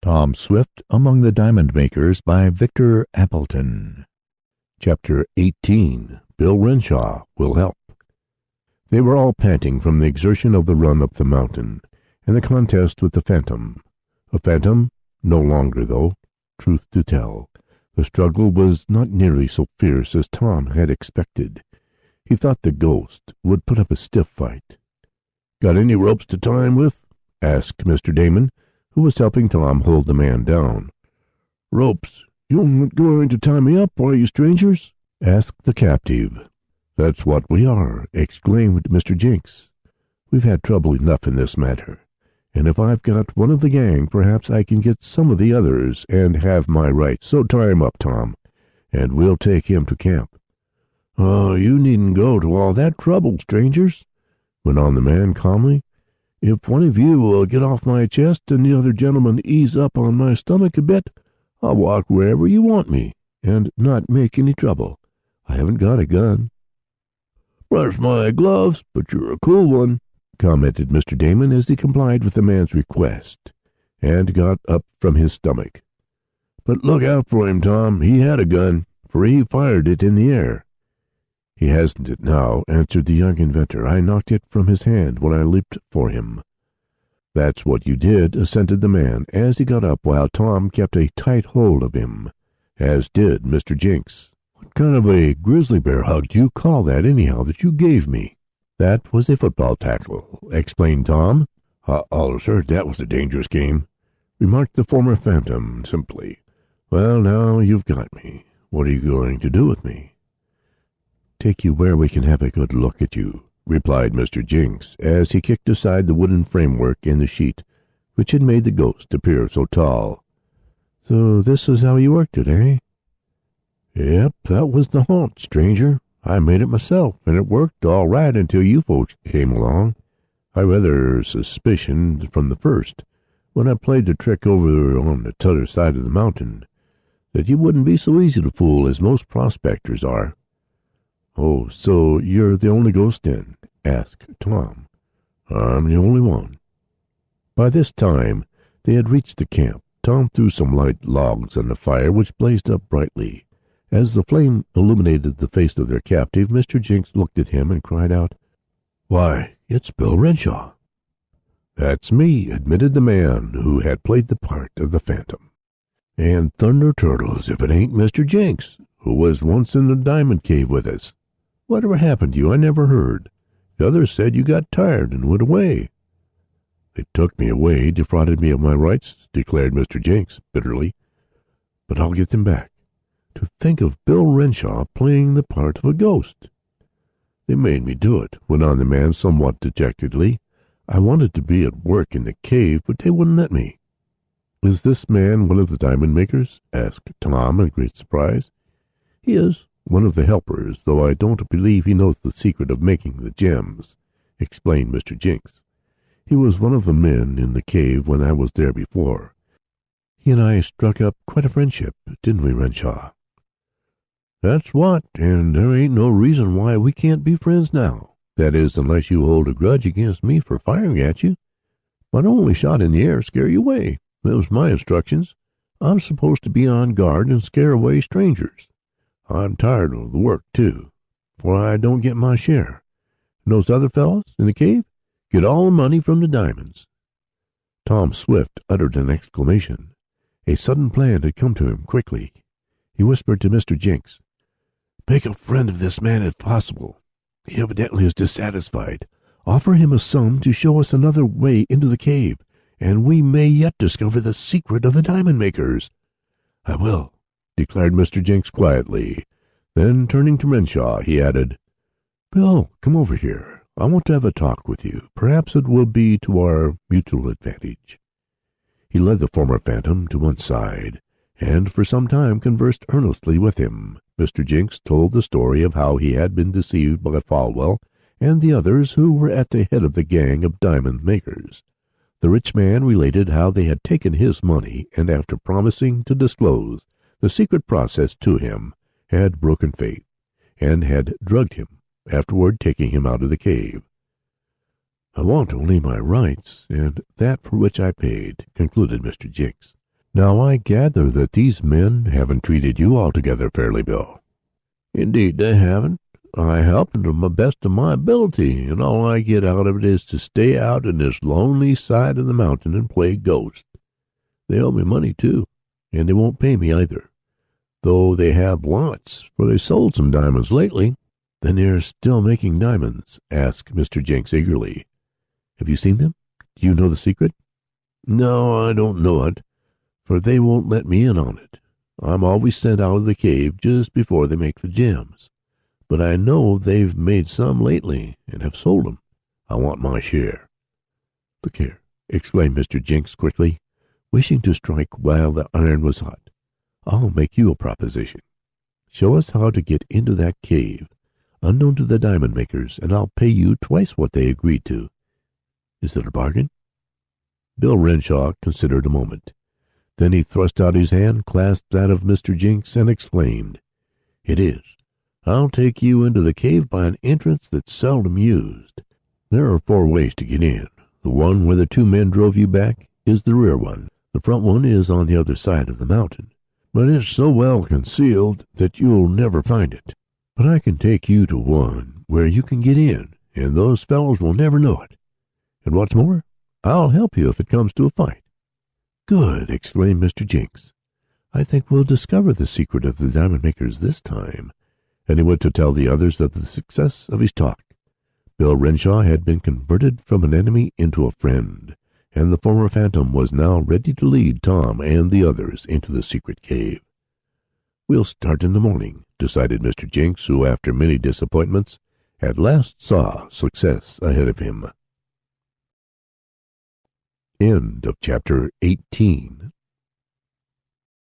Tom Swift Among the Diamond Makers by Victor Appleton. Chapter 18. Bill Renshaw Will Help. They were all panting from the exertion of the run up the mountain, and the contest with the phantom. A phantom no longer, though. Truth to tell, the struggle was not nearly so fierce as Tom had expected. He thought the ghost would put up a stiff fight. "Got any ropes to tie him with?" asked Mr. Damon, who was helping Tom hold the man down. "Ropes? You're not going to tie me up, are you, strangers?" asked the captive. "That's what we are," exclaimed Mr. Jinks. "We've had trouble enough in this matter, and if I've got one of the gang, perhaps I can get some of the others and have my rights. So tie him up, Tom, and we'll take him to camp." "Oh, you needn't go to all that trouble, strangers," went on the man calmly. "If one of you will get off my chest and the other gentleman ease up on my stomach a bit, I'll walk wherever you want me, and not make any trouble. I haven't got a gun." "Bless my gloves, but you're a cool one," commented Mr. Damon as he complied with the man's request, and got up from his stomach. "But look out for him, Tom. He had a gun, for he fired it in the air." "He hasn't it now," answered the young inventor. "I knocked it from his hand when I leaped for him." "That's what you did," assented the man, as he got up while Tom kept a tight hold of him, as did Mr. Jinks. "What kind of a grizzly bear hug do you call that, anyhow, that you gave me?" "That was a football tackle," explained Tom. "I allus heard that was a dangerous game," remarked the former phantom simply. "Well, now you've got me. What are you going to do with me?" "Take you where we can have a good look at you," replied Mr. Jinks, as he kicked aside the wooden framework in the sheet which had made the ghost appear so tall. "So this is how you worked it, eh?" "Yep, that was the haunt, stranger. I made it myself, and it worked all right until you folks came along. I rather suspicioned from the first, when I played the trick over on the t'other side of the mountain, that you wouldn't be so easy to fool as most prospectors are." "Oh, so you're the only ghost, then?" asked Tom. "I'm the only one." By this time they had reached the camp. Tom threw some light logs on the fire, which blazed up brightly. As the flame illuminated the face of their captive, Mr. Jinks looked at him and cried out, "Why, it's Bill Renshaw!" "That's me," admitted the man who had played the part of the phantom. "And thunder turtles if it ain't Mr. Jinks, who was once in the diamond cave with us. Whatever happened to you? I never heard. The others said you got tired and went away." "They took me away, defrauded me of my rights," declared Mr. Jinks bitterly. "But I'll get them back. To think of Bill Renshaw playing the part of a ghost!" "They made me do it," went on the man somewhat dejectedly. "I wanted to be at work in the cave, but they wouldn't let me." "Is this man one of the diamond makers?" asked Tom in great surprise. "He is. One of the helpers, though I don't believe he knows the secret of making the gems," explained Mr. Jinks. "He was one of the men in the cave when I was there before. He and I struck up quite a friendship, didn't we, Renshaw?" "That's what, and there ain't no reason why we can't be friends now. That is, unless you hold a grudge against me for firing at you. My only shot in the air scare you away. That was my instructions. I'm supposed to be on guard and scare away strangers. I'm tired of the work, too, for I don't get my share. And those other fellows in the cave get all the money from the diamonds." Tom Swift uttered an exclamation. A sudden plan had come to him quickly. He whispered to Mr. Jinks, "Make a friend of this man if possible. He evidently is dissatisfied. Offer him a sum to show us another way into the cave, and we may yet discover the secret of the diamond makers." "I will," declared Mr. Jinks quietly. Then, turning to Renshaw, he added, "Bill, come over here. I want to have a talk with you. Perhaps it will be to our mutual advantage." He led the former phantom to one side, and for some time conversed earnestly with him. Mr. Jinks told the story of how he had been deceived by Folwell and the others who were at the head of the gang of diamond makers. The rich man related how they had taken his money, and after promising to disclose the secret process to him, had broken faith, and had drugged him, afterward taking him out of the cave. "I want only my rights, and that for which I paid," concluded Mr. Jinks. Now, I gather that these men haven't treated you altogether fairly, Bill." "Indeed they haven't. I helped them to the best of my ability, and all I get out of it is to stay out in this lonely side of the mountain and play ghost. They owe me money, too, and they won't pay me either, though they have lots, for they sold some diamonds lately." "Then they're still making diamonds?" asked Mr. Jenks eagerly. "Have you seen them? Do you know the secret?" "No, I don't know it, for they won't let me in on it. I'm always sent out of the cave just before they make the gems. But I know they've made some lately, and have sold them. I want my share." "Look here," exclaimed Mr. Jenks quickly, wishing to strike while the iron was hot. "I'll make you a proposition. Show us how to get into that cave, unknown to the diamond makers, and I'll pay you twice what they agreed to. Is it a bargain?" Bill Renshaw considered a moment. Then he thrust out his hand, clasped that of Mr. Jenks, and exclaimed, "It is. I'll take you into the cave by an entrance that's seldom used. There are 4 ways to get in. The one where the 2 men drove you back is the rear one. The front one is on the other side of the mountain, but it's so well concealed that you'll never find it. But I can take you to one where you can get in, and those fellows will never know it. And what's more, I'll help you if it comes to a fight." "Good!" exclaimed Mr. Jenks. "I think we'll discover the secret of the diamond makers this time." And he went to tell the others of the success of his talk. Bill Renshaw had been converted from an enemy into a friend, and the former phantom was now ready to lead Tom and the others into the secret cave. "We'll start in the morning," decided Mr. Jenks, who, after many disappointments, at last saw success ahead of him. End of chapter 18.